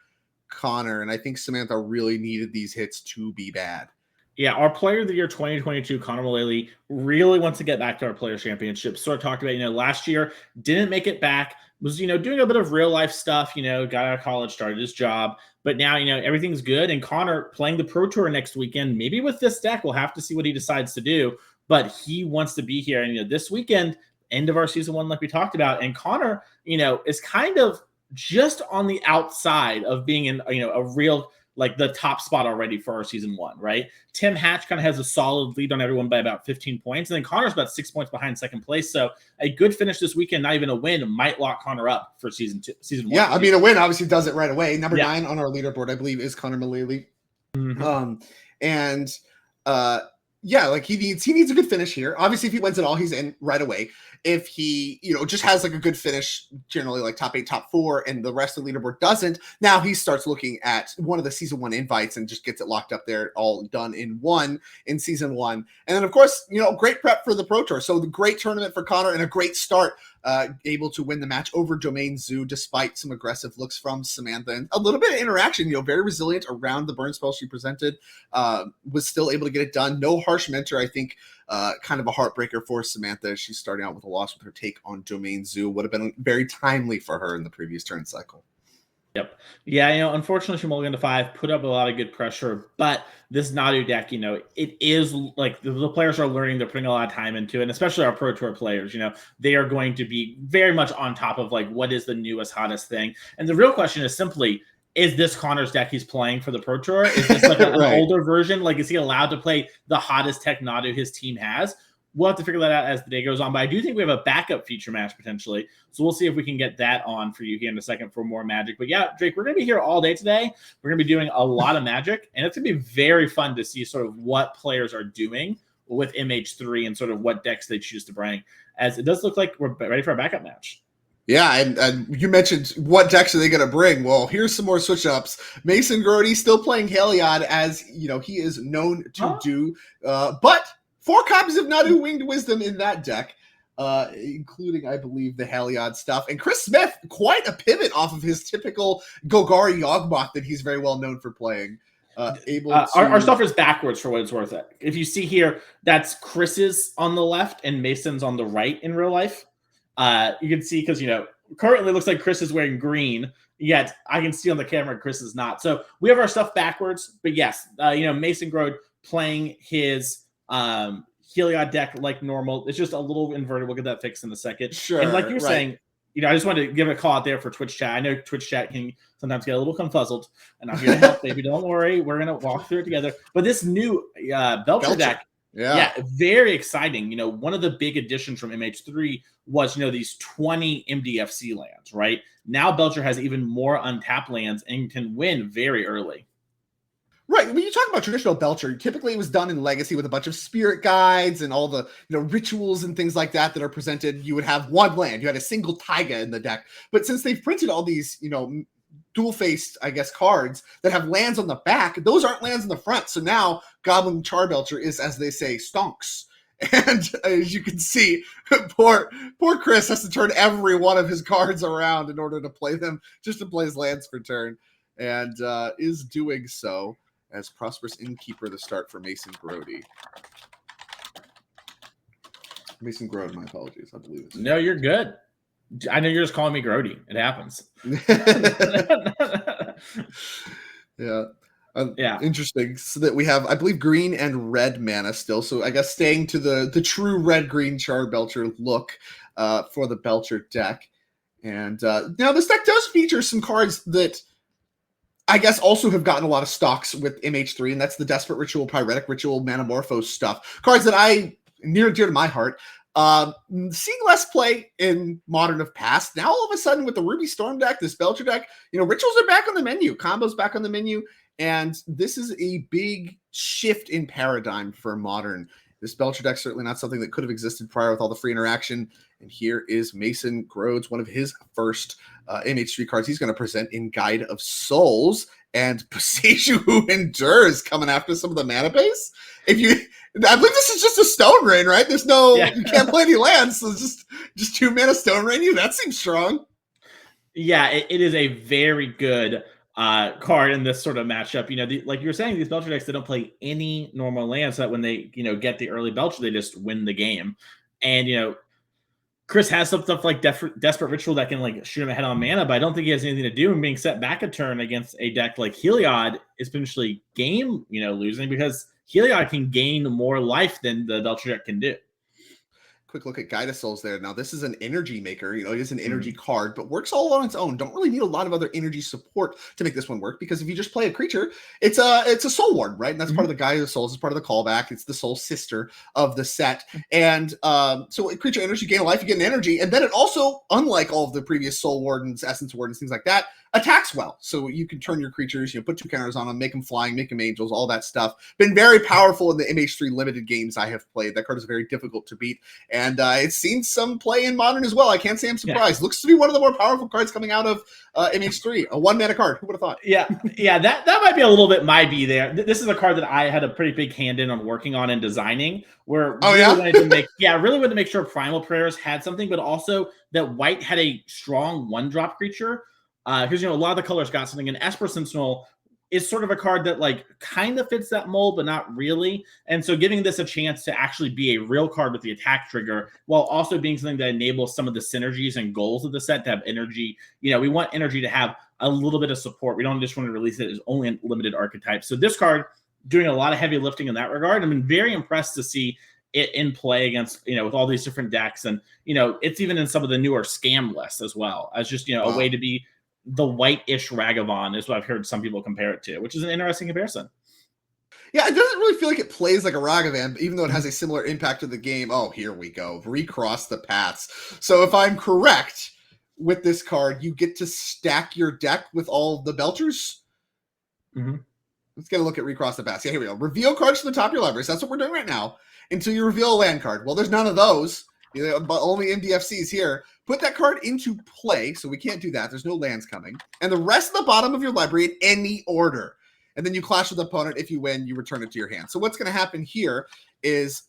[SPEAKER 1] Connor, and I think Samantha really needed these hits to be bad.
[SPEAKER 2] Yeah, our Player of the Year 2022, Connor Mullally, really wants to get back to our Players Championship. Sort of talked about, last year, didn't make it back, was, doing a bit of real life stuff, got out of college, started his job. But now, everything's good. And Connor playing the Pro Tour next weekend, maybe with this deck, we'll have to see what he decides to do. But he wants to be here. And, this weekend, end of our season 1, like we talked about. And Connor, is kind of just on the outside of being in, a real, like the top spot already for our season 1, right? Tim Hatch kind of has a solid lead on everyone by about 15 points. And then Connor's about 6 points behind second place. So a good finish this weekend, not even a win, might lock Connor up for season 1.
[SPEAKER 1] Yeah, I mean, a win obviously does it right away. Number 9 on our leaderboard, I believe, is Connor Mullally.
[SPEAKER 2] Mm-hmm.
[SPEAKER 1] Like he needs a good finish here. Obviously, if he wins it all, he's in right away. If he, just has like a good finish, generally like top 8, top 4, and the rest of the leaderboard doesn't, now he starts looking at one of the season 1 invites and just gets it locked up there, all done in season 1. And then, of course, great prep for the Pro Tour. So the great tournament for Connor and a great start, able to win the match over Domain Zoo despite some aggressive looks from Samantha and a little bit of interaction, very resilient around the burn spell she presented, was still able to get it done. No harsh mentor, I think, kind of a heartbreaker for Samantha. She's starting out with a loss with her take on Domain Zoo. Would have been very timely for her in the previous turn cycle.
[SPEAKER 2] Yep. Yeah, unfortunately, she mulliganed to 5, put up a lot of good pressure, but this Nadu deck, it is like the players are learning, they're putting a lot of time into it, and especially our Pro Tour players, they are going to be very much on top of like what is the newest, hottest thing. And the real question is simply, is this Connor's deck he's playing for the Pro Tour? Is this like an older version? Like, is he allowed to play the hottest tech Nadu his team has? We'll have to figure that out as the day goes on. But I do think we have a backup feature match potentially. So we'll see if we can get that on for you here in a second for more Magic. But yeah, Drake, we're going to be here all day today. We're going to be doing a lot of Magic. And it's going to be very fun to see sort of what players are doing with MH3 and sort of what decks they choose to bring. As it does look like we're ready for a backup match.
[SPEAKER 1] Yeah, and you mentioned what decks are they going to bring? Well, here's some more switch-ups. Mason Grody still playing Heliod as, he is known to do. But 4 copies of Nadu Winged Wisdom in that deck, including, I believe, the Heliod stuff. And Chris Smith, quite a pivot off of his typical Golgari Yawgmoth that he's very well known for playing.
[SPEAKER 2] Our stuff is backwards for what it's worth. If you see here, that's Chris's on the left and Mason's on the right in real life. You can see because, currently it looks like Chris is wearing green, yet I can see on the camera Chris is not. So we have our stuff backwards. But yes, Mason Grode playing his Heliod deck like normal. It's just a little inverted. We'll get that fixed in a second.
[SPEAKER 1] Sure.
[SPEAKER 2] And like you're saying, I just wanted to give a call out there for Twitch chat. I know Twitch chat can sometimes get a little confuzzled, and I'm here to help, baby. Don't worry. We're going to walk through it together. But this new Belcher deck, Yeah, very exciting. One of the big additions from MH3 was, these 20 MDFC lands, right? Now Belcher has even more untapped lands and can win very early.
[SPEAKER 1] Right. When you talk about traditional Belcher, typically it was done in Legacy with a bunch of spirit guides and all the rituals and things like that are presented. You would have one land. You had a single Taiga in the deck. But since they've printed all these, dual-faced, I guess, cards that have lands on the back, those aren't lands in the front. So now Goblin Charbelcher is, as they say, stonks. And as you can see, poor Chris has to turn every one of his cards around in order to play them, just to play his lands for turn, and is doing so as Prosperous Innkeeper the start for Mason Grody. Mason Grode, my apologies. I believe it's.
[SPEAKER 2] No, you're good. I know you're just calling me Grody. It happens.
[SPEAKER 1] Yeah. Interesting. So that we have, I believe, green and red mana still. So I guess staying to the true red-green Charbelcher look for the Belcher deck. And now this deck does feature some cards that I guess also have gotten a lot of stocks with MH3, and that's the Desperate Ritual, Pyretic Ritual, Manamorphose stuff. Cards that I, near and dear to my heart, seeing less play in Modern of past. Now all of a sudden with the Ruby Storm deck, this Belcher deck, rituals are back on the menu, combos back on the menu, and this is a big shift in paradigm for Modern. This Belcher deck certainly not something that could have existed prior with all the free interaction. And here is Mason Grodes, one of his first MH3 cards he's going to present in Guide of Souls. And Pasaju Who Endures coming after some of the mana base. I believe this is just a Stone Rain, right? There's no, you can't play any lands, so it's just 2 mana Stone Rain you. That seems strong.
[SPEAKER 2] Yeah, it is a very good card in this sort of matchup. Like you were saying, these Belcher decks, they don't play any normal lands, so that when they, get the early Belcher, they just win the game. And, Chris has some stuff like Desperate Ritual that can shoot him ahead on mana, but I don't think he has anything to do. And being set back a turn against a deck like Heliod is potentially game, losing, because Heliod can gain more life than the Belcher deck can do.
[SPEAKER 1] Quick look at Guide of Souls there. Now, this is an energy maker. It is an energy card, but works all on its own. Don't really need a lot of other energy support to make this one work, because if you just play a creature, it's a Soul Ward, right? And that's part of the Guide of Souls. It's part of the callback. It's the soul sister of the set. And so a creature energy, gain a life, you get an energy. And then it also, unlike all of the previous Soul Wardens, Essence Wardens, things like that, attacks well. So you can turn your creatures, put 2 counters on them, make them flying, make them angels, all that stuff. Been very powerful in the MH3 limited games I have played. That card is very difficult to beat. And it's seen some play in Modern as well. I can't say I'm surprised. Looks to be one of the more powerful cards coming out of MH3. A 1 mana card. Who would have thought?
[SPEAKER 2] Yeah, that might be a little bit my B there. This is a card that I had a pretty big hand in on working on and designing, where wanted to make sure Primal Prayers had something, but also that white had a strong 1-drop creature. Because a lot of the colors got something, and Esper Sentinel is sort of a card that kind of fits that mold, but not really. And so giving this a chance to actually be a real card with the attack trigger, while also being something that enables some of the synergies and goals of the set to have energy. We want energy to have a little bit of support. We don't just want to release it as only a limited archetype. So this card doing a lot of heavy lifting in that regard. I've been very impressed to see it in play against, with all these different decks. And, it's even in some of the newer scam lists as well, as just, a way to be the white-ish Ragavan is what I've heard some people compare it to, which is an interesting comparison.
[SPEAKER 1] Yeah, it doesn't really feel like it plays like a Ragavan, even though it has a similar impact to the game. Oh, here we go. Recross the paths. So if I'm correct with this card, you get to stack your deck with all the Belchers? Let's get a look at Recross the Paths. Yeah, here we go. Reveal cards from the top of your library. So that's what we're doing right now. Until you reveal a land card. Well, there's none of those. But only MDFCs here. Put that card into play, so we can't do that. There's no lands coming. And the rest of the bottom of your library in any order. And then you clash with the opponent. If you win, you return it to your hand. So what's going to happen here is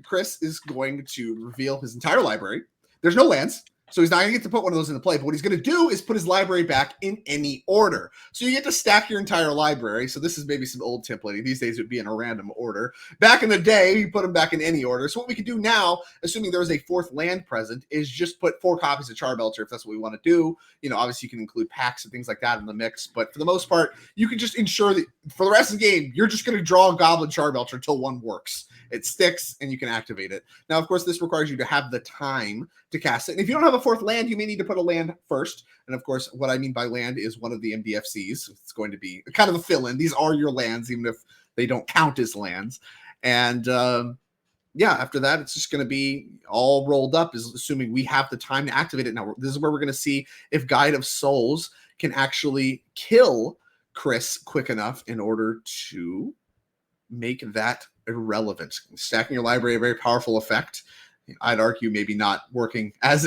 [SPEAKER 1] Chris is going to reveal his entire library. There's no lands. So he's not going to get to put one of those into play. But what he's going to do is put his library back in any order. So you get to stack your entire library. So this is maybe some old templating. These days it would be in a random order. Back in the day, you put them back in any order. So what we can do now, assuming there is a 4th land present, is just put 4 copies of Charbelcher if that's what we want to do. Obviously you can include packs and things like that in the mix. But for the most part, you can just ensure that for the rest of the game, you're just going to draw a Goblin Charbelcher until one works. It sticks and you can activate it. Now, of course, this requires you to have the time to cast it. And if you don't have a 4th land, you may need to put a land first. And of course, what I mean by land is one of the MDFCs. It's going to be kind of a fill-in. These are your lands, even if they don't count as lands. And yeah, after that, it's just going to be all rolled up, is assuming we have the time to activate it. Now, this is where we're going to see if Guide of Souls can actually kill Chris quick enough in order to make that irrelevant. Stacking your library, a very powerful effect. I'd argue maybe not working as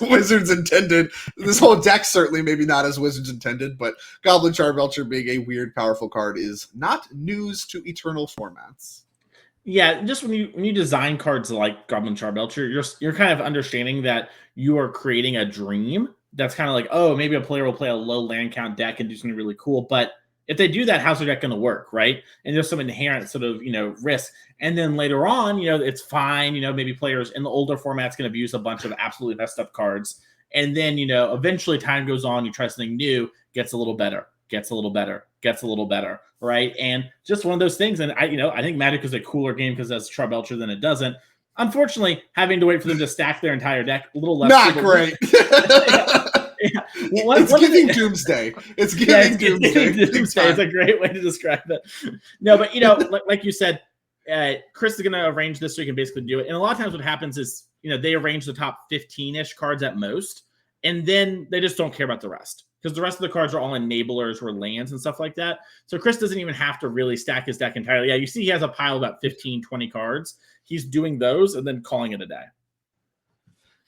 [SPEAKER 1] Wizards intended. This whole deck certainly maybe not as Wizards intended, but Goblin Charbelcher being a weird, powerful card is not news to Eternal formats.
[SPEAKER 2] Yeah, just when you design cards like Goblin Charbelcher, you're kind of understanding that you are creating a dream. That's kind of like, oh, maybe a player will play a low land count deck and do something really cool. But if they do that, how's their deck going to work, right? And there's some inherent sort of, risk. And then later on, it's fine. Maybe players in the older formats can abuse a bunch of absolutely messed up cards. And then, eventually time goes on, you try something new, gets a little better, gets a little better, gets a little better, right? And just one of those things. And I think Magic is a cooler game because it has Charbelcher than it doesn't. Unfortunately, having to wait for them to stack their entire deck, a little less.
[SPEAKER 1] Not great.
[SPEAKER 2] Yeah. Well,
[SPEAKER 1] it's giving Doomsday. It's giving Doomsday.
[SPEAKER 2] Doomsday is a great way to describe it. No, but like you said, Chris is going to arrange this so he can basically do it. And a lot of times what happens is, they arrange the top 15-ish cards at most, and then they just don't care about the rest because the rest of the cards are all enablers or lands and stuff like that. So Chris doesn't even have to really stack his deck entirely. Yeah, you see he has a pile of about 15, 20 cards. He's doing those and then calling it a day.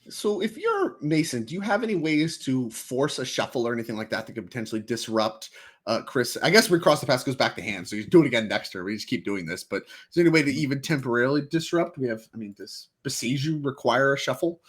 [SPEAKER 1] So if you're Mason, do you have any ways to force a shuffle or anything like that that could potentially disrupt Chris? I guess Recross the Past goes back to hand, so you do it again next turn. We just keep doing this, but is there any way to even temporarily disrupt? Does Beseiju require a shuffle?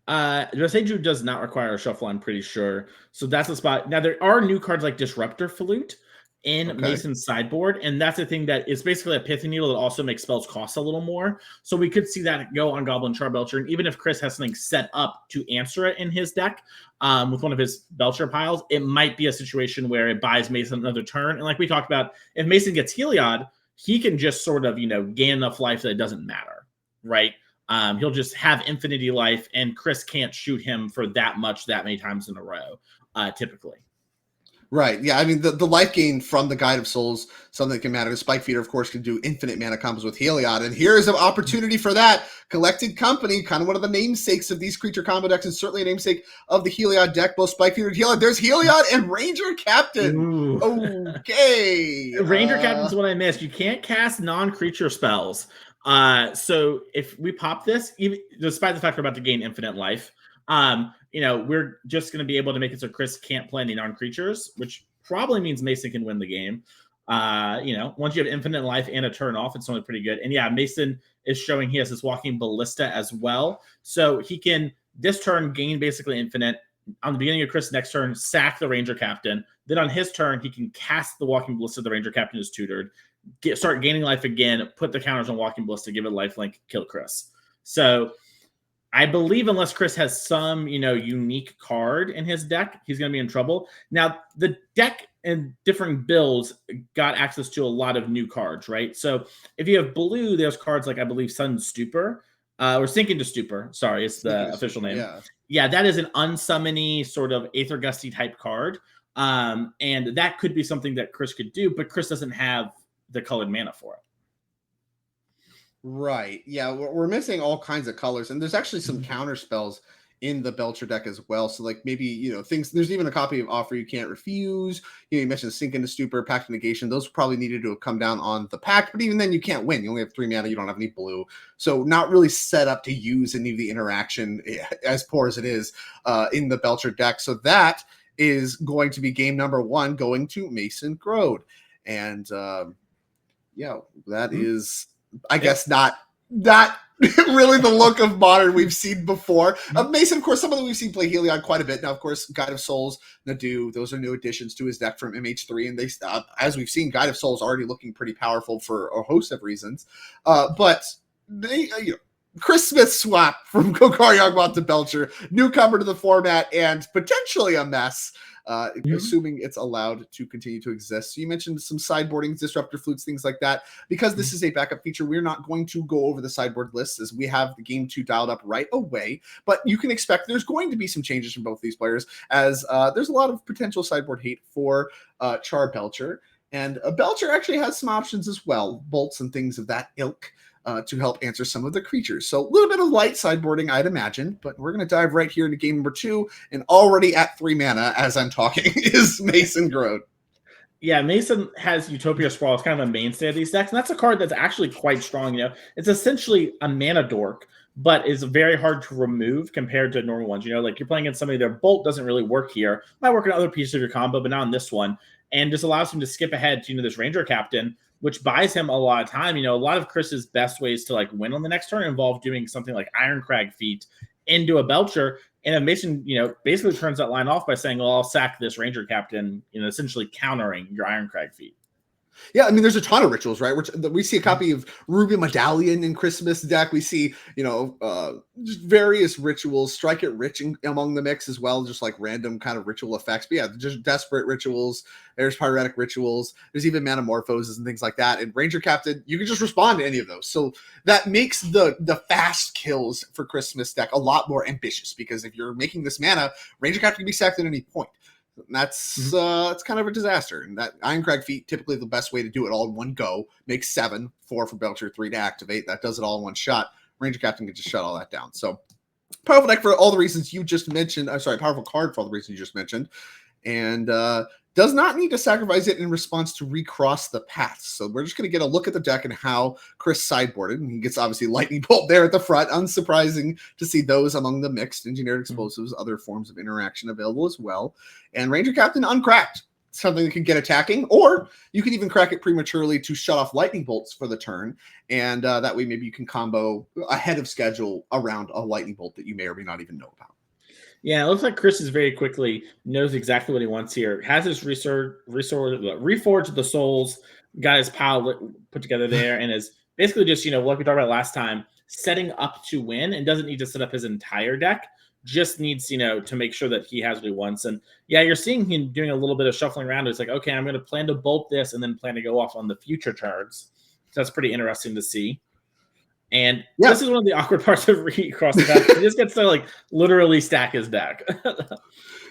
[SPEAKER 2] Beseiju does not require a shuffle, I'm pretty sure. So that's a spot. Now, there are new cards like Disruptor Flute in Mason's sideboard, and that's the thing that is basically a Pithing Needle that also makes spells cost a little more. So we could see that go on Goblin Charbelcher, and even if Chris has something set up to answer it in his deck with one of his Belcher piles, it might be a situation where it buys Mason another turn. And like we talked about, if Mason gets Heliod, he can just sort of, gain enough life that it doesn't matter, right? He'll just have infinity life, and Chris can't shoot him for that many times in a row, typically.
[SPEAKER 1] Right. Yeah. The life gain from the Guide of Souls, something that can matter. The Spike Feeder, of course, can do infinite mana combos with Heliod. And here is an opportunity for that. Collected Company, kind of one of the namesakes of these creature combo decks, and certainly a namesake of the Heliod deck, both Spike Feeder and Heliod. There's Heliod and Ranger Captain. Ooh. Okay.
[SPEAKER 2] Ranger Captain's what I missed. You can't cast non-creature spells. So if we pop this, even despite the fact we're about to gain infinite life, we're just going to be able to make it so Chris can't play any non-creatures, which probably means Mason can win the game. Once you have infinite life and a turn off, it's only pretty good. And yeah, Mason is showing he has this Walking Ballista as well. So he can this turn gain basically infinite. On the beginning of Chris' next turn, sack the Ranger Captain. Then on his turn, he can cast the Walking Ballista. The Ranger Captain is tutored. Start gaining life again, put the counters on Walking Ballista, give it lifelink, kill Chris. So I believe unless Chris has some, unique card in his deck, he's going to be in trouble. Now, the deck and different builds got access to a lot of new cards, right? So if you have blue, there's cards like, I believe, Sun Stupor, or Sinking to Stupor. Sorry, it's the official name. Yeah, that is an unsummony sort of Aether Gusty type card. And that could be something that Chris could do, but Chris doesn't have the colored mana for it.
[SPEAKER 1] Right. Yeah, we're missing all kinds of colors, and there's actually some counter spells in the Belcher deck as well. So like maybe, things, there's even a copy of Offer You Can't Refuse. You mentioned Sink into Stupor, Pact of Negation. Those probably needed to have come down on the Pact, but even then you can't win. You only have 3 mana. You don't have any blue. So not really set up to use any of the interaction, as poor as it is, in the Belcher deck. So that is going to be game number 1 going to Mason Grode. And that is, I guess, not really the look of Modern we've seen before. Mason, of course, some of them we've seen play Heliod quite a bit. Now, of course, Guide of Souls, Nadu, those are new additions to his deck from MH3. And they, as we've seen, Guide of Souls already looking pretty powerful for a host of reasons. But they, Chris Smith swap from Kokar Yawgmoth to Belcher, newcomer to the format, and potentially a mess. Assuming it's allowed to continue to exist. So you mentioned some sideboardings, disruptor flutes, things like that. Because this is a backup feature, we're not going to go over the sideboard lists as we have the game 2 dialed up right away. But you can expect there's going to be some changes from both these players, as there's a lot of potential sideboard hate for Charbelcher. And Belcher actually has some options as well, bolts and things of that ilk, to help answer some of the creatures. So a little bit of light sideboarding, I'd imagine, but we're going to dive right here into game number 2, and already at 3 mana as I'm talking is Mason Grode.
[SPEAKER 2] Yeah, Mason has Utopia Sprawl. It's kind of a mainstay of these decks, and that's a card that's actually quite strong. It's essentially a mana dork, but is very hard to remove compared to normal ones. Like you're playing against somebody, their bolt doesn't really work here. Might work in other pieces of your combo, but not on this one. And just allows him to skip ahead to this Ranger Captain, which buys him a lot of time. A lot of Chris's best ways to win on the next turn involve doing something like Ironcrag Feat into a Belcher. And if Mason, basically turns that line off by saying, well, I'll sack this Ranger Captain, essentially countering your Ironcrag Feat.
[SPEAKER 1] Yeah, I mean, there's a ton of rituals, right? We see a copy of Ruby Medallion in Christmas deck. We see, just various rituals, Strike It Rich among the mix as well, just like random kind of ritual effects. But yeah, just Desperate rituals. There's Pyretic rituals. There's even Metamorphoses and things like that. And Ranger Captain, you can just respond to any of those. So that makes the fast kills for Christmas deck a lot more ambitious, because if you're making this mana, Ranger Captain can be sacked at any point. That's it's kind of a disaster. And that Ironcrag Feat, typically the best way to do it all in one go, makes 7, 4 for Belcher, 3 to activate. That does it all in one shot. Ranger Captain can just shut all that down. So powerful deck for all the reasons you just mentioned. I'm sorry, powerful card for all the reasons you just mentioned. And does not need to sacrifice it in response to recross the paths. So we're just going to get a look at the deck and how Chris sideboarded. And he gets obviously Lightning Bolt there at the front. Unsurprising to see those among the mixed engineered explosives, other forms of interaction available as well. And Ranger Captain uncracked, something that can get attacking, or you can even crack it prematurely to shut off Lightning Bolts for the turn. And that way maybe you can combo ahead of schedule around a Lightning Bolt that you may or may not even know about.
[SPEAKER 2] Yeah, it looks like Chris is very quickly knows exactly what he wants here. Has his Reforged the Souls, got his pile put together there, and is basically just, like we talked about last time, setting up to win, and doesn't need to set up his entire deck. Just needs, to make sure that he has what he wants. And yeah, you're seeing him doing a little bit of shuffling around. It's like, okay, I'm going to plan to bolt this and then plan to go off on the future turns. So that's pretty interesting to see. And this is one of the awkward parts of Recross the Path. He just gets to literally stack his deck.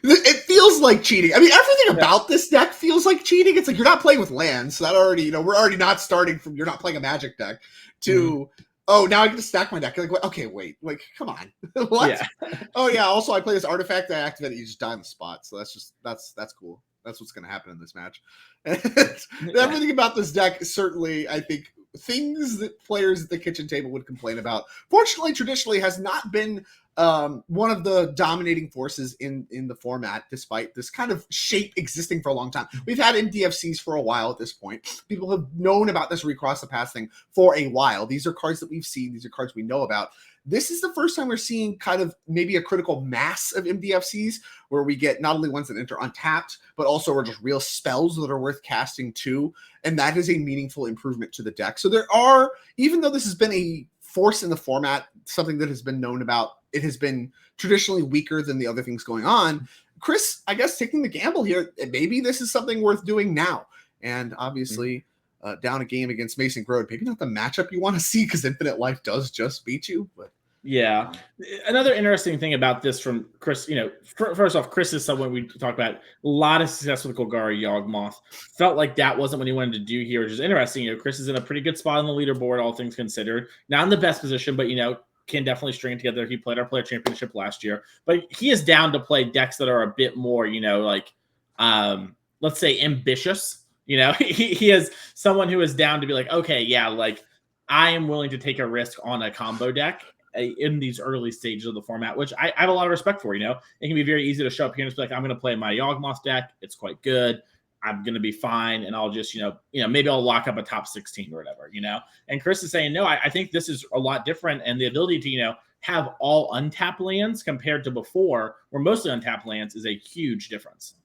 [SPEAKER 1] It feels like cheating. I mean, everything about this deck feels like cheating. It's like you're not playing with lands, so that already, we're already not starting from you're not playing a Magic deck to now I get to stack my deck. You're like, okay, wait, come on. What? Yeah. Oh yeah. Also, I play this artifact. I activate it. You just die on the spot. So that's cool. That's what's going to happen in this match. Everything about this deck is certainly, I think, things that players at the kitchen table would complain about. Fortunately, traditionally has not been one of the dominating forces in the format, despite this kind of shape existing for a long time. We've had MDFCs for a while at this point. People have known about this Recross the Path thing for a while. These are cards that we've seen. These are cards we know about. This is the first time we're seeing kind of maybe a critical mass of MDFCs where we get not only ones that enter untapped, but also are just real spells that are worth casting too. And that is a meaningful improvement to the deck. So there are, even though this has been a force in the format, something that has been known about, it has been traditionally weaker than the other things going on. Chris, I guess, taking the gamble here, maybe this is something worth doing now. And obviously, down a game against Mason Grode, maybe not the matchup you want to see because Infinite Life does just beat you, but
[SPEAKER 2] yeah. Another interesting thing about this from Chris, first off, Chris is someone we talked about, a lot of success with Golgari Yawgmoth. Felt like that wasn't what he wanted to do here, which is interesting. Chris is in a pretty good spot on the leaderboard, all things considered. Not in the best position, but, can definitely string it together. He played our player championship last year, but he is down to play decks that are a bit more, let's say ambitious. He is someone who is down to be like, okay, yeah, I am willing to take a risk on a combo deck in these early stages of the format, which I have a lot of respect for. It can be very easy to show up here and just be like, I'm going to play my Yawgmoth deck. It's quite good. I'm going to be fine. And I'll just, maybe I'll lock up a top 16 or whatever, And Chris is saying, no, I think this is a lot different. And the ability to, have all untapped lands compared to before, where mostly untapped lands, is a huge difference.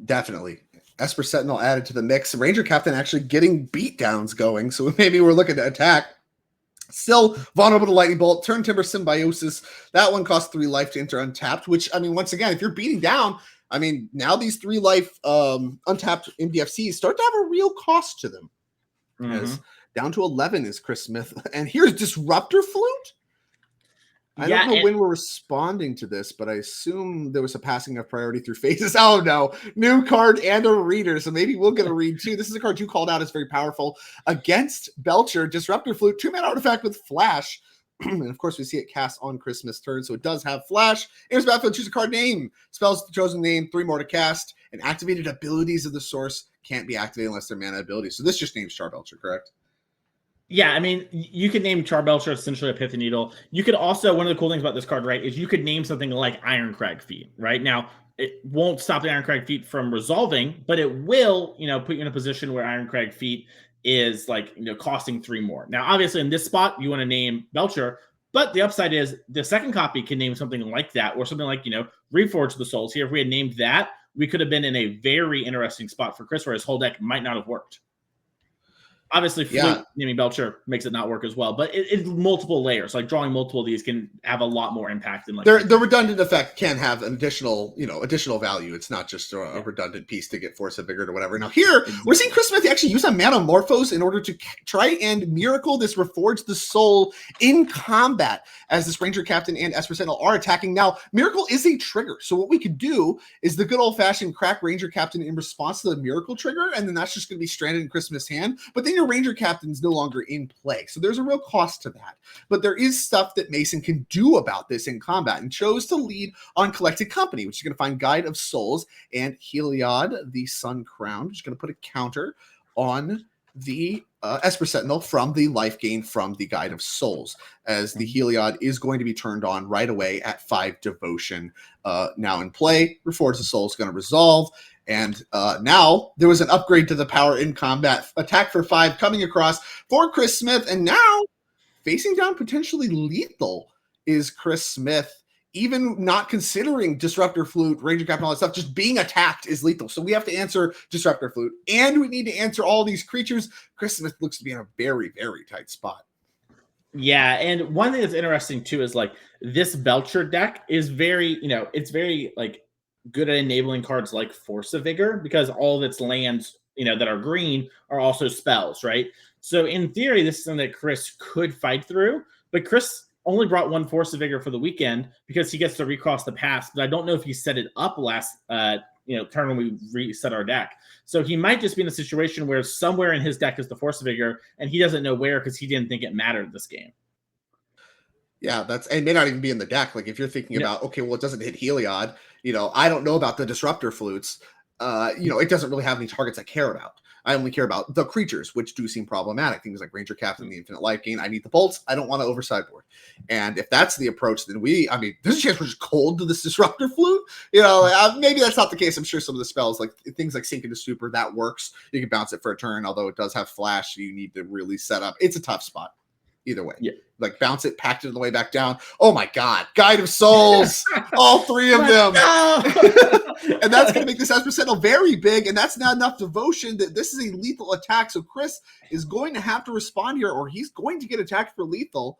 [SPEAKER 1] Definitely. Esper Sentinel added to the mix. Ranger Captain actually getting beatdowns going. So maybe we're looking to attack. Still vulnerable to Lightning Bolt. Turn Timber Symbiosis. That one costs 3 life to enter untapped, which, once again, if you're beating down, now these 3 life untapped MDFCs start to have a real cost to them. As down to 11 is Chris Smith. And here's Disruptor Flute. I don't know when we're responding to this, but I assume there was a passing of priority through phases. Oh no, new card and a reader. So maybe we'll get a read too. This is a card you called out as very powerful against Belcher. Disruptor Flute, 2-mana artifact with flash. And of course, we see it cast on Christmas turn, so it does have flash. Here's battlefield, choose a card name. Spells the chosen name, 3 more to cast. And activated abilities of the source can't be activated unless they're mana abilities. So this just names Charbelcher, correct?
[SPEAKER 2] Yeah, I mean, you could name Charbelcher essentially a Pithing Needle. You could also, one of the cool things about this card, right, is you could name something like Ironcrag Feet, right? Now, it won't stop the Ironcrag Feet from resolving, but it will, put you in a position where Ironcrag Feet is like, costing 3 more. Now, obviously, in this spot, you want to name Belcher, but the upside is the second copy can name something like that, or something like, Reforge the Souls. Here, if we had named that, we could have been in a very interesting spot for Chris, where his whole deck might not have worked. Obviously, Flute naming Belcher makes it not work as well, but it's multiple layers. Like drawing multiple of these can have a lot more impact than like
[SPEAKER 1] the redundant effect can have an additional value. It's not just a redundant piece to get Force of Vigor or whatever. Now here we're seeing Chris Smith actually use a Manamorphose in order to try and miracle this Reforge the Soul in combat, as this Ranger Captain and Esper Sentinel are attacking. Now, Miracle is a trigger, so what we could do is the good old-fashioned crack Ranger Captain in response to the Miracle trigger, and then that's just going to be stranded in Chris Smith's hand. But then your Ranger Captain's no longer in play, so there's a real cost to that. But there is stuff that Mason can do about this in combat, and chose to lead on Collected Company, which is going to find Guide of Souls and Heliod, the Sun Crown, which is going to put a counter on the Esper Sentinel from the life gain from the Guide of Souls, as the Heliod is going to be turned on right away at 5 Devotion. Now in play, Reforge the Soul is going to resolve. And now there was an upgrade to the power in combat. Attack for 5 coming across for Chris Smith. And now facing down potentially lethal is Chris Smith. Even not considering Disruptor Flute, Ranger Captain, all that stuff, just being attacked is lethal. So we have to answer Disruptor Flute. And we need to answer all these creatures. Chris Smith looks to be in a very, very tight spot.
[SPEAKER 2] Yeah, and one thing that's interesting too is like this Belcher deck is very, it's very like good at enabling cards like Force of Vigor, because all of its lands, that are green are also spells, right? So in theory, this is something that Chris could fight through, but Chris only brought 1 Force of Vigor for the weekend because he gets to recross the pass, but I don't know if he set it up last turn when we reset our deck. So he might just be in a situation where somewhere in his deck is the Force of Vigor, and he doesn't know where because he didn't think it mattered this game.
[SPEAKER 1] Yeah, it may not even be in the deck. Like if you're thinking about, okay, well, it doesn't hit Heliod. I don't know about the Disruptor Flutes. It doesn't really have any targets I care about. I only care about the creatures, which do seem problematic. Things like Ranger Captain, the Infinite Life Gain. I need the bolts. I don't want to over sideboard. And if that's the approach, then there's a chance we're just cold to this Disruptor Flute. Maybe that's not the case. I'm sure some of the spells, like things like Sink into Stupor, that works. You can bounce it for a turn, although it does have flash. So you need to really set up. It's a tough spot. Either way. Yeah. Like bounce it, packed it on the way back down. Oh my God. Guide of Souls. All 3 of them. And that's going to make this Esper Sentinel very big. And that's not enough devotion. That this is a lethal attack. So Chris is going to have to respond here, or he's going to get attacked for lethal.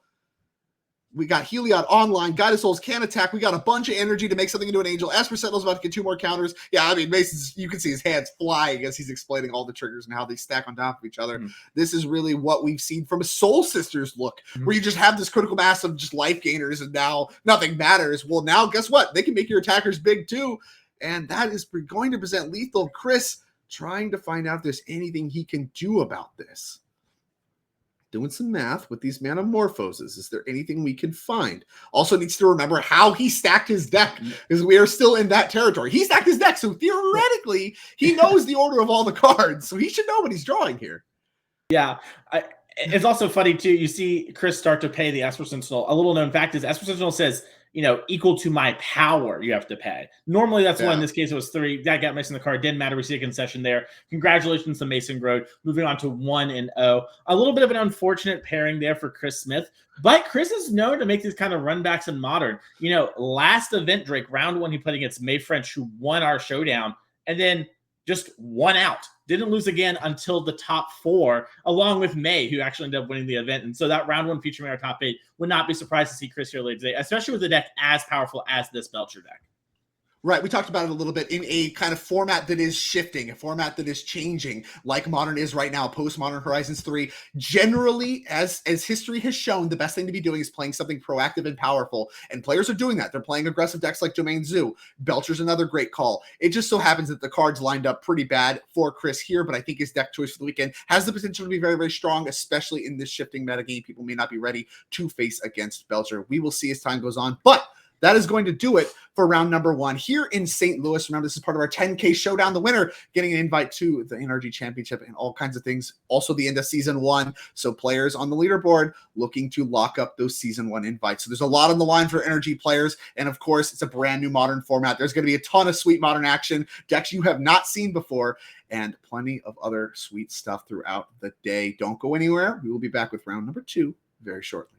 [SPEAKER 1] We got Heliod online. Guide of Souls can attack. We got a bunch of energy to make something into an angel. Esper Sentinel's about to get 2 more counters. Yeah, Mason's, you can see his hands flying as he's explaining all the triggers and how they stack on top of each other. This is really what we've seen from a Soul Sisters look, where you just have this critical mass of just life gainers and now nothing matters. Well, now guess what? They can make your attackers big too. And that is going to present lethal. Chris trying to find out if there's anything he can do about this. Doing some math with these Manamorphoses. Is there anything we can find? Also needs to remember how he stacked his deck, because we are still in that territory. He stacked his deck, so theoretically, he knows the order of all the cards, so he should know what he's drawing here.
[SPEAKER 2] Yeah. It's also funny, too. You see Chris start to pay the Esper Sentinel. A little known fact is Esper Sentinel says, equal to my power, you have to pay. Normally, that's 1. In this case, it was 3. That got Mason the card. Didn't matter. We see a concession there. Congratulations to Mason Grode. Moving on to 1-0. A little bit of an unfortunate pairing there for Chris Smith, but Chris is known to make these kind of runbacks in Modern. Last event, Drake, round 1, he played against May French, who won our showdown, and then just won out. Didn't lose again until the top 4, along with May, who actually ended up winning the event. And so that round 1 featuring our top 8, would not be surprised to see Chris here later today, especially with a deck as powerful as this Belcher deck.
[SPEAKER 1] Right, we talked about it a little bit in a kind of format that is shifting, a format that is changing, like Modern is right now, post-Modern Horizons 3. Generally, as history has shown, the best thing to be doing is playing something proactive and powerful, and players are doing that. They're playing aggressive decks like Domain Zoo. Belcher's another great call. It just so happens that the cards lined up pretty bad for Chris here, but I think his deck choice for the weekend has the potential to be very, very strong, especially in this shifting metagame. People may not be ready to face against Belcher. We will see as time goes on, but that is going to do it for round number 1 here in St. Louis. Remember, this is part of our 10K Showdown. The winner getting an invite to the NRG Championship and all kinds of things. Also, the end of Season 1. So players on the leaderboard looking to lock up those Season 1 invites. So there's a lot on the line for NRG players. And of course, it's a brand new Modern format. There's going to be a ton of sweet Modern action, decks you have not seen before, and plenty of other sweet stuff throughout the day. Don't go anywhere. We will be back with round number 2 very shortly.